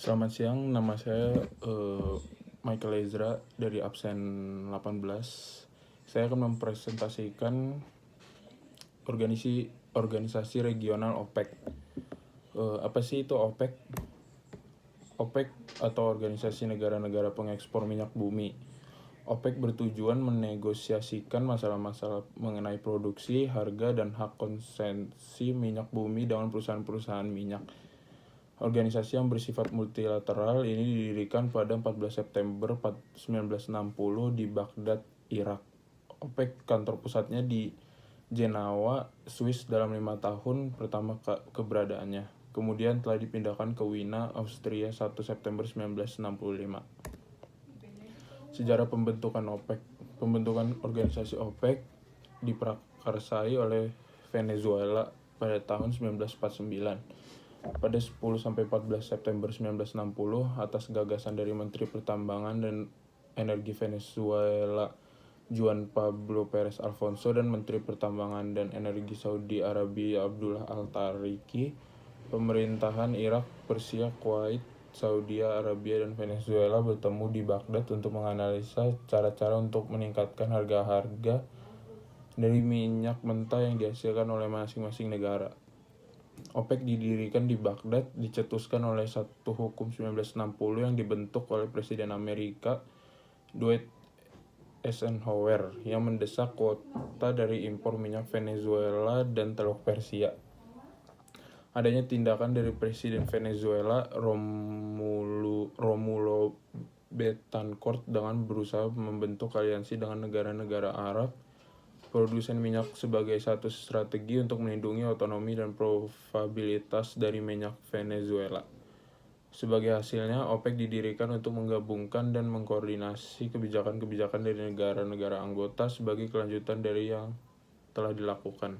Selamat siang, nama saya Michael Ezra dari absen 18. Saya akan mempresentasikan organisasi regional OPEC. Apa sih itu OPEC? OPEC atau Organisasi Negara-Negara Pengekspor Minyak Bumi. OPEC bertujuan menegosiasikan masalah-masalah mengenai produksi, harga, dan hak konsesi minyak bumi dengan perusahaan-perusahaan minyak. Organisasi yang bersifat multilateral ini didirikan pada 14 September 1960 di Baghdad, Irak. OPEC kantor pusatnya di Jenewa, Swiss dalam 5 tahun pertama keberadaannya. Kemudian telah dipindahkan ke Wina, Austria 1 September 1965. Sejarah pembentukan OPEC. Pembentukan organisasi OPEC diprakarsai oleh Venezuela pada tahun 1949. Pada 10-14 September 1960 atas gagasan dari Menteri Pertambangan dan Energi Venezuela Juan Pablo Perez Alfonso dan Menteri Pertambangan dan Energi Saudi Arabia Abdullah Al-Tariki, pemerintahan Irak, Persia, Kuwait, Saudi Arabia, dan Venezuela bertemu di Baghdad untuk menganalisa cara-cara untuk meningkatkan harga-harga dari minyak mentah yang dihasilkan oleh masing-masing negara. OPEC didirikan di Baghdad, dicetuskan oleh satu hukum 1960 yang dibentuk oleh Presiden Amerika Dwight Eisenhower yang mendesak kuota dari impor minyak Venezuela dan Teluk Persia. Adanya tindakan dari Presiden Venezuela Romulo Betancourt dengan berusaha membentuk aliansi dengan negara-negara Arab produsen minyak sebagai satu strategi untuk melindungi otonomi dan profitabilitas dari minyak Venezuela. Sebagai hasilnya, OPEC didirikan untuk menggabungkan dan mengkoordinasi kebijakan-kebijakan dari negara-negara anggota sebagai kelanjutan dari yang telah dilakukan.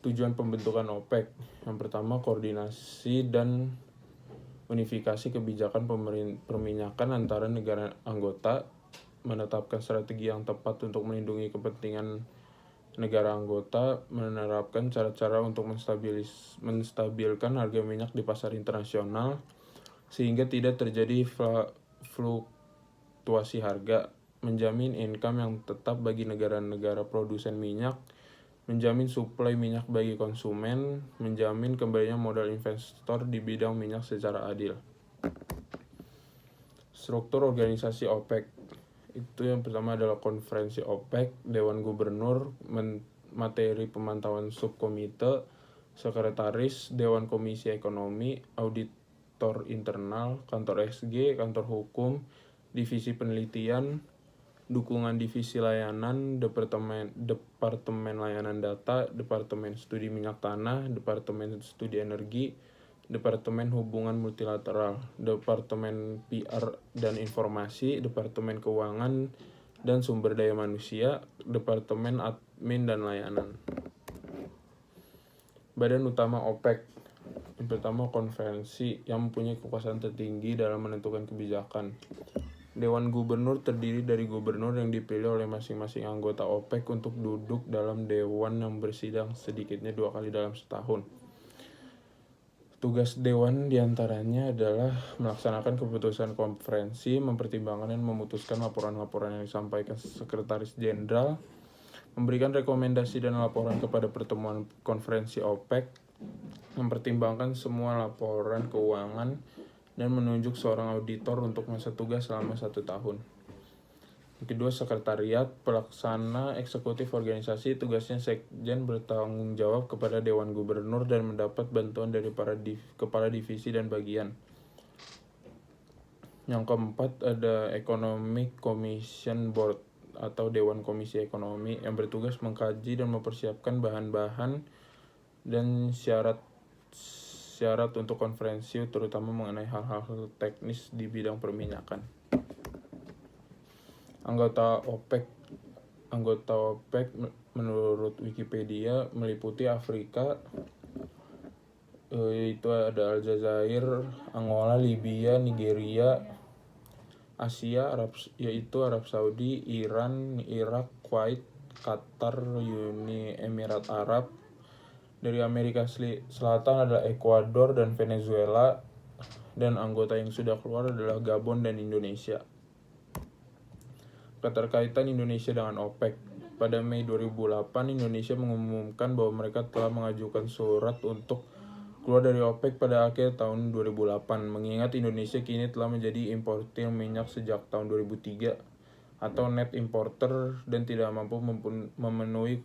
Tujuan pembentukan OPEC. Yang pertama, koordinasi dan unifikasi kebijakan perminyakan antara negara anggota, menetapkan strategi yang tepat untuk melindungi kepentingan negara anggota, menerapkan cara-cara untuk menstabilkan harga minyak di pasar internasional sehingga tidak terjadi fluktuasi harga, menjamin income yang tetap bagi negara-negara produsen minyak, menjamin suplai minyak bagi konsumen, menjamin kembalinya modal investor di bidang minyak secara adil. Struktur organisasi OPEC. Itu yang pertama adalah konferensi OPEC, Dewan Gubernur, materi pemantauan subkomite, sekretaris, Dewan Komisi Ekonomi, auditor internal, kantor SG, kantor hukum, divisi penelitian, dukungan divisi layanan, departemen layanan data, departemen studi minyak tanah, departemen studi energi, Departemen Hubungan Multilateral, Departemen PR dan Informasi, Departemen Keuangan dan Sumber Daya Manusia, Departemen Admin dan Layanan. Badan utama OPEC. Yang pertama, konferensi yang mempunyai kekuasaan tertinggi dalam menentukan kebijakan. Dewan Gubernur terdiri dari gubernur yang dipilih oleh masing-masing anggota OPEC untuk duduk dalam dewan yang bersidang sedikitnya 2 kali dalam setahun. Tugas dewan diantaranya adalah melaksanakan keputusan konferensi, mempertimbangkan dan memutuskan laporan-laporan yang disampaikan Sekretaris Jenderal, memberikan rekomendasi dan laporan kepada pertemuan konferensi OPEC, mempertimbangkan semua laporan keuangan, dan menunjuk seorang auditor untuk masa tugas selama 1 tahun. Kedua, sekretariat, pelaksana eksekutif organisasi, tugasnya sekjen bertanggung jawab kepada Dewan Gubernur dan mendapat bantuan dari para kepala divisi dan bagian. Yang keempat, ada Economic Commission Board atau Dewan Komisi Ekonomi yang bertugas mengkaji dan mempersiapkan bahan-bahan dan syarat untuk konferensi, terutama mengenai hal-hal teknis di bidang perminyakan. Anggota OPEC menurut Wikipedia meliputi Afrika, yaitu ada Aljazair, Angola, Libya, Nigeria. Asia, yaitu Arab Saudi, Iran, Irak, Kuwait, Qatar, Uni Emirat Arab. Dari Amerika Selatan adalah Ekuador dan Venezuela. dan anggota yang sudah keluar adalah Gabon dan Indonesia. Keterkaitan Indonesia dengan OPEC. Pada Mei 2008, Indonesia mengumumkan bahwa mereka telah mengajukan surat untuk keluar dari OPEC pada akhir tahun 2008, mengingat Indonesia kini telah menjadi importir minyak sejak tahun 2003 atau net importer dan tidak mampu memenuhi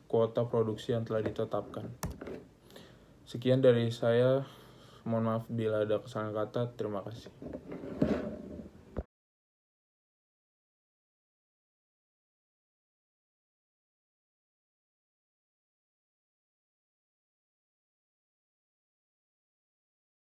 kuota produksi yang telah ditetapkan. Sekian dari saya. Mohon maaf bila ada kesalahan kata. Terima kasih.